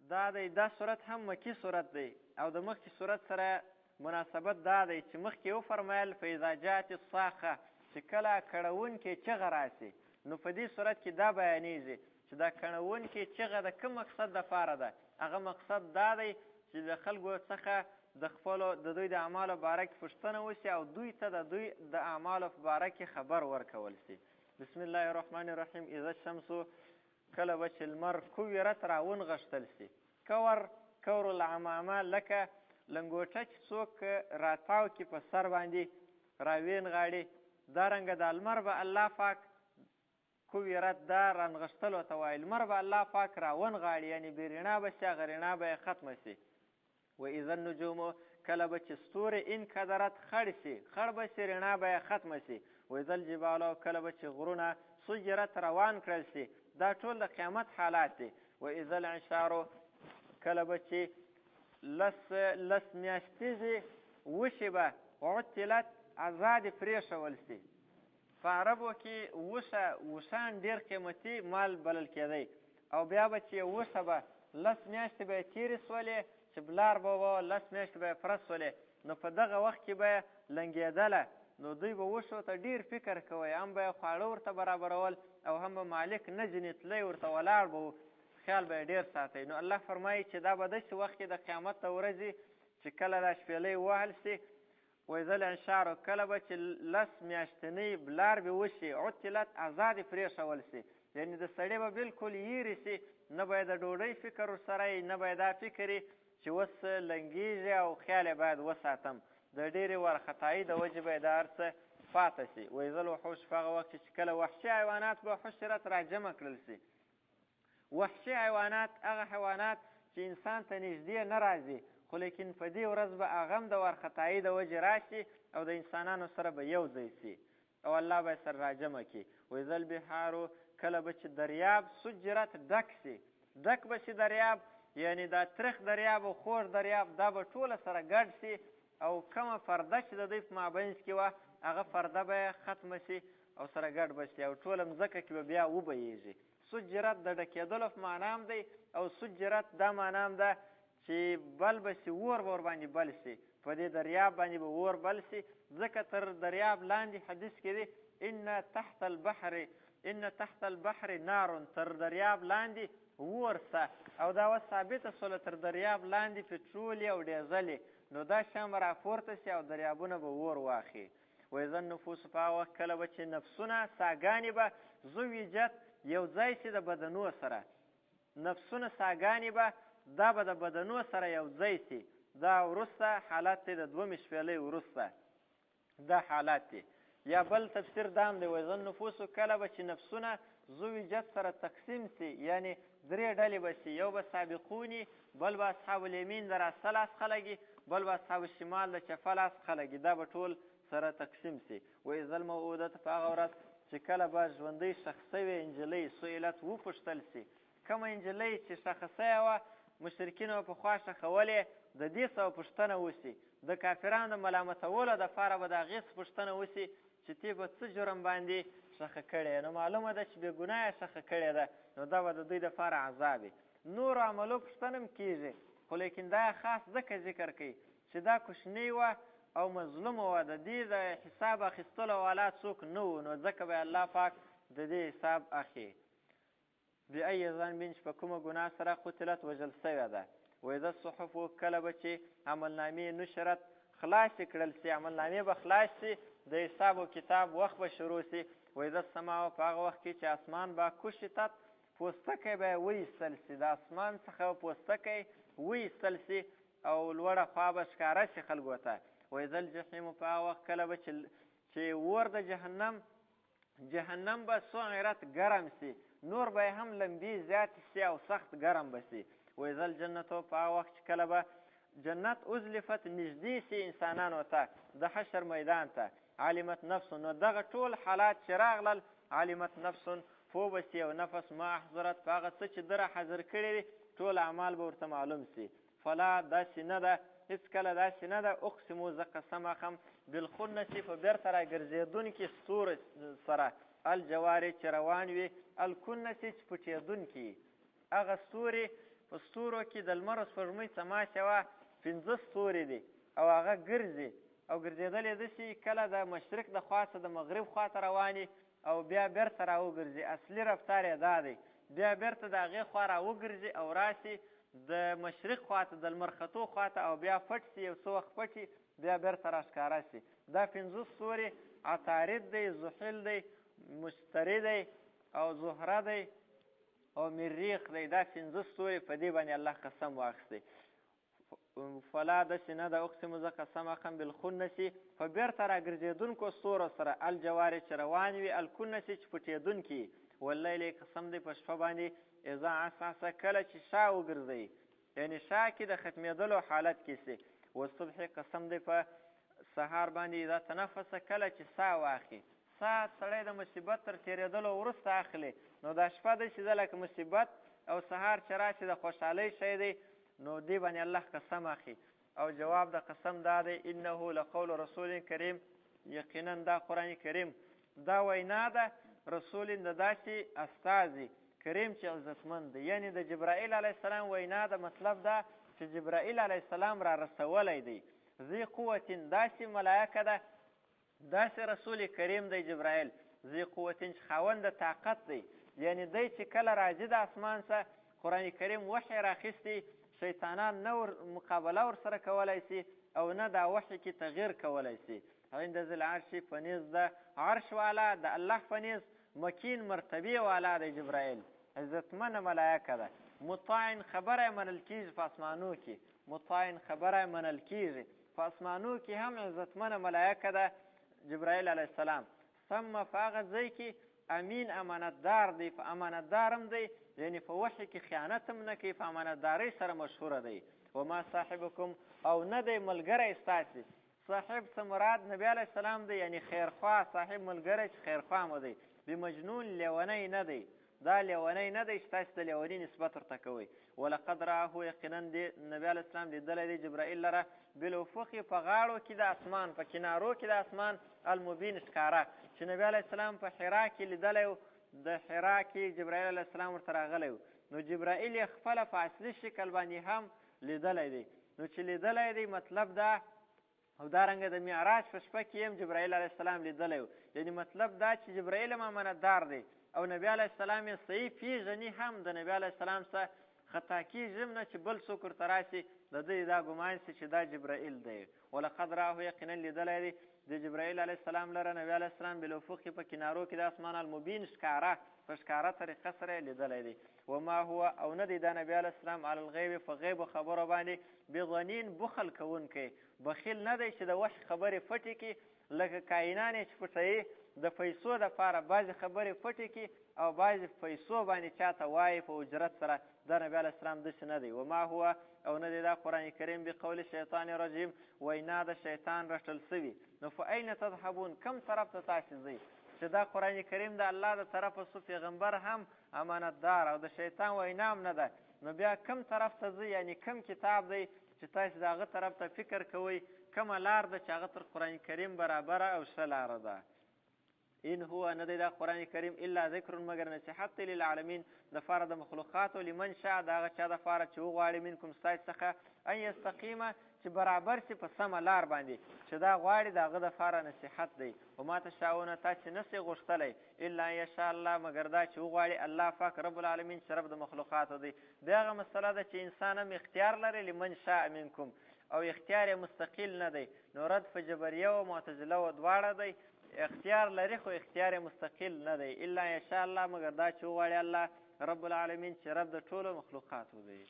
دا دی دا صورت هم مکی صورت دی او د مخکې صورت سره مناسبت دا دی چې مخکې وفرمیل فاذا جاءت الصاخه چې کله کړونکې چغه راسي نو په دې صورت کې دا بیانېږي چې دا کړونکې چغه د کوم مقصد دپاره ده هغه مقصد دا دی چې د خلکو څخه د خپلو د دوی د اعمالو په باره کې پوښتنه وشي او دوی ته د دوی د اعمالو په باره کې خبر ورکول شي. بسم الله الرحمن الرحیم. اذا الشمس کله به چې لمر کویرت راونغښتل شي. کور العمامه لکه لنګوټه چې څوک راتاو کې په سر باندې راوینغاړي دارنګه د لمر به الله پاک کویرت دا رانغښتلو ته وایي. لمر به الله پاک راونغاړي یعنې بې رڼا به شي هغه رڼا به یې ختمه شي. و اذا النجوم کله به چې ستوري انکدرت خړ شي خړ به شي رڼا به یې ختمه شي. و اذا الجبال کله به چې غرونه سجرت روان کړل شي دا ټول د قیامت حالات دي. و اذا العشار کله به چې لس میاشتیزې وشي به عطلت ازادې پرېښول شي. په عربو کې وشان ډېر قیمتي مال بلل کېدی او بیا به چې وشه به لس میاشتې به یې تېرې سولې چې بلار به وه لس میاشتې به یې پوره سولې نو په دغه وخت کې به یې لنګېدله نو دوی به وشو ته ډېر فکر کوی هم به یې خواړه ورته برابرول او هم به مالک نه ځینې تلی ورته ولاړ به و خیال به یې ډېر ساتئ. نو الله فرمایي چې دا به داسې وخت کې د قیامت د ورځې چې کله دا شپېلۍ ووهل شي و اذا الانشار کله به چې لس میاشتنۍ بلار به وشي عطلت ازادې پرېښول شي یعنې د سړی به بلکل یېرې شي نه به یې د ډوډۍ فکر ورسره یي نه به یې دا فکر یي چې اوس لنګېږي او خیال یې باید وساتم د ډېرې وارخطایي د وجې به یې دا هر څه پاته شي. و اذا الوحوش په هغه وخت چې کله وحشي حیوانات به حشرت راجمع کړل شي. وحشي حیوانات هغه حیوانات چې انسان ته نږدې نه راځي خو لیکن په دې ورځ به هغه هم د وارخطایي د وجې راشي او د انسانانو سره به یو ځای شي او الله به یې سره راجمع کړي. و اذا البحارو کله به چې دریاب سجرت ډک شي ډک به شي دریاب یعنې دا ترخ دریاب او خوږ دریاب دا به ټوله سره ګډ شي او کومه پرده چې د دوی په مابینځ کې وه هغه پرده به یې ختمه شي او سره ګډ به شي او ټوله مځکه کې به بیا وبهیږي. سجرت د ډکېدلو په معنا هم دی او سجرت دا معنا هم ده چې بل به شي اور به ورباندې بل شي په دې دریاب باندې به اور بل شي ځکه تر دریاب لاندې حدیث کې دی ان تحت البحر نار تر دریاب لاندې اور سه او دا اوس ثابته سوله تر دریاب لاندې پټرول او ډیزل نو دا شام راپورته شي او دریابونه به اور واخلي. و اذا النفوس په هغه وخت کله به چې نفسونه ساګانې به زویجت یو ځای شي د بدنو سره نفسونه ساګانې به دا به د بدنو سره یو ځای شي دا وروسته حالت دی د دومې شپېلۍ وروسته دا حالت دی. یا بل تفسیر دا هم دی و اذا النفوس کله به چې نفسونه زویجت سره تقسیم شي یعنې درې ډلې به شي یو به سابقوني بل به اصحاب الیمین د راسته لاس خلک بل به اصحاب الشمال د چپه لاس خلک دا به ټول سره تقسیم شي. و اذا الموعودة په هغه ورځ چې کله به ژوندۍ ښخ شوې نجلۍ سئلت وپوښتل شي کومه نجلۍ چې ښخه شوې وه مشرکینو پخوا ښخولې د دې څه پوښتنه وشي د کافرانو د ملامتولو دپاره به د هغې څه پوښتنه وشي چې تی به څه جرم باندې ښخه کړې نو معلومه ده چې بې ګناه یې ښخه کړې ده نو دا به د دوی دپاره عذاب وي. نورو عملو پوښتنه هم کېږي خو لیکن دا خاص ځکه ذکر کوي چې دا کوچنۍ وه او مظلومه وه د دې د حساب اخیستلو والا څوک نه و نو ځکه به الله پاک د دې حساب اخلي. بأي ذنب چې په کومه ګناه سره قتلت وژل شوې ده. و اذا الصحف کله به چې عملنامې نشرت خلاصې کړل شي عملنامې به خلاص شي د حساب و کتاب وخت به شروع شي. و اذا السماء په هغه وخت کې چې اسمان به کشطت پوستکی به یې وایستل شي د اسمان څخه پوستکی وایستل شي او لوړه خوا به ښکاره شي خلکو ته. و اذا الجحیم په هغه وخت کله به چې اور د جهنم به سعرت ګرم شي نور به هم لمبي زیاتې شي او سخت ګرم به شي. و اذا الجنة په هغه وخت چې کله به جنت ازلفت نږدې شي انسانانو ته د حشر میدان ته علمت نفس نو دغه ټول حالات چې راغلل علمت نفس پوه به شي او نفس ما احضرت په هغه څه چې ده را حاضر کړي وي ټول اعمال به ورته معلوم شي. فلا داسې نه ده هېڅکله داسې نه ده اقسمو زه قسم اخم بالخنسې په بیرته راګرځېدونکي ستورو سره الجوارې چې روان وي الکنسې چې پټېدونکي هغه ستوري په ستورو کې د لمر او سپوږمۍ سما شوه 5 ستوري دي او هغه ګرځي او ګرځېدل یې داسې کله د مشرق د خوا څخه د مغرب خوا ته رواني او بیا بیرته راوګرځي. اصلي رفتار یې دا دی، بیا بیرته د هغې خوا راوګرځي او راسي د مشرق خوا ته د لمر ختو خوا ته او بیا پټ سي، یو څه وخت پټ بیا بیرته راښکاره سي. دا 5 ستوري عطارد دی، زحل دی، مشتري دی او زهره دی او مریخ دی. دا 5 ستوري په دې باندې الله قسم واخیستی. فلا داسې نه ده اقسم زه قسم اخلم بالخنس په بیرته راګرځېدونکو ستورو سره الجوارې چې روان وي، الکنس چې پټېدونکي، واللیل قسم دی په شپه باندې اذا عسعسه کله چې شا وګرځوي، یعنې شا کې د ختمېدلو حالت کې سي. والصبح قسم دی په سهار باندې اذا تنفسه کله چې سا واخلي. سا سړی د مصیبت تر تېرېدلو وروسته اخلي، نو دا شپه داسې ده لکه مصیبت او سهار چې راشي د خوشحالۍ شی دی، نو دې باندې الله قسم اخلي. او جواب د قسم دا دی انه لقول رسول کریم، یقینا دا قرآن کریم دا وینا ده رسول د داسې استازي کریم چې عزتمند دی، یعنی د جبرائیل علیه السلام وینا ده. مطلب دا چې جبرائیل علیه السلام را رسولی دی. ذی قوتین داسې ملایکه ده، داسې رسول کریم دی جبرائیل. ذی قوتین چې خاوند د طاقت دی، یعنی دی چې کله راځي د اسمان څخه قرآن کریم وحی راخیستی، شیطانان نه مقابله ورسره کولی سي او نه دا وحی کې تغییر کولی سي. عند ذی العرش فنیز د عرش والا د الله فنیز مکین مرتبې والا دی جبرائیل، عزتمنه ملایکه ده. مطاع خبره منل کیږي په اسمانو کې، مطاع خبره منل کیږي په اسمانو کې هم عزتمنه ملایکه ده جبرائیل علیه السلام. ثم په هغه ځای کې امین امانتدار دی، په امانتدار هم دی، یعنی په وحی کې خیانت هم نه کوي، په امانتدارۍ سره مشهوره دی. وما صاحبکم او نه دی ملګری ستاسې. صاحب څه مراد نبی علیه السلام دی، یعنی خیرخوا صاحب ملګری چې خیرخوا مو دی. بمجنون لیونی نه دی، دا لیونی نه دی چې تاسې د لیوني نسبت ورته کوئ. ولقد رآه یقینا دی نبی علیه السلام لیدلی دی جبرائیل لره بالافق په غاړو کې د اسمان، په کنارو کې د اسمان المبین ښکاره، چې نبی علیه السلام په حرا کې لیدلی و، د حرا کې جبرائیل علیه السلام ورته راغلی و. نو جبرائیل یې خپله په اصلي شکل باندې هم لیدلی دی. نو چې لیدلی دی مطلب دا، او دارنګه د معراج په شپه کې هم جبرائیل علیه السلام لیدلی و، یعنی مطلب دا چې جبرائیل هم امانتدار دی او نبی علیه السلام یې صحیح پیژني هم. د نبی علیه السلام څخه خطا کېږي هم نه چې بل څوک ورته راسي د دوی دا ګمان سي چې دا جبرائیل دی. ولقد رآه یقینا لیدلی دی د جبرائیل علیه السلام لره نبی علیه السلام بالافق په کنارو کې د اسمان المبین ښکاره، په ښکاره طریقه سره یې لیدلی دی. وما هو او نه دی دا نبی علیه السلام علی الغیب په غیبو خبرو باندې بظنین بخل کوونکی، بخیل نه دی چې د وحی خبرې پټې کړي، لکه کاینان یې چې پټوي د پیسو دپاره بعضې خبرې پټې کړي او بعضې پیسو باندې چاته وایي په اجرت سره. دا نبی علیه السلام داسې نه دی. وما هو او نه دی دا قرآن کریم بقول شیطان رجیم، وینا د شیطان رټل سوي. نو فاین تذهبون، کم طرف ته تاسې ځئ چې دا قرآن کریم د الله د طرفه سو پیغمبر هم امانتدار او د شیطان وینا هم نه ده، نو بیا کم طرف ته ځئ، یعنی کم کتاب دی چې تاسې د هغه طرف ته فکر کوئ، کومه لار ده چې هغه تر قرآن کریم برابره او ښه لاره ده. ان هو نه دی دا قرآن کریم الا ذکر مگر نصیحت دی للعالمین دپاره د مخلوقاتو، لمن شاء د هغه چا دپاره چې وغواړي منکم ستاسې څخه ان یستقیمه چې برابر سي په سمه لار باندې، چې دا غواړي د هغه دپاره نصیحت دی. وما تشاؤونه تاسې نسئ غوښتلی الا ان یشاء الله مگر دا چې وغواړي الله پاک رب العالمین چې رب د مخلوقاتو دی. د هغه مسله ده چې انسان هم اختیار لري لمن شاء منکم، او اختیار یې مستقل نه دی. نو رد په جبریه و معتزله و دواړه دی، اختیار لري خو اختیار مستقل نه دی. الا ان شاء الله مگر دا چې وغواړي الله رب العالمین چې رب د ټولو مخلوقاتو دی.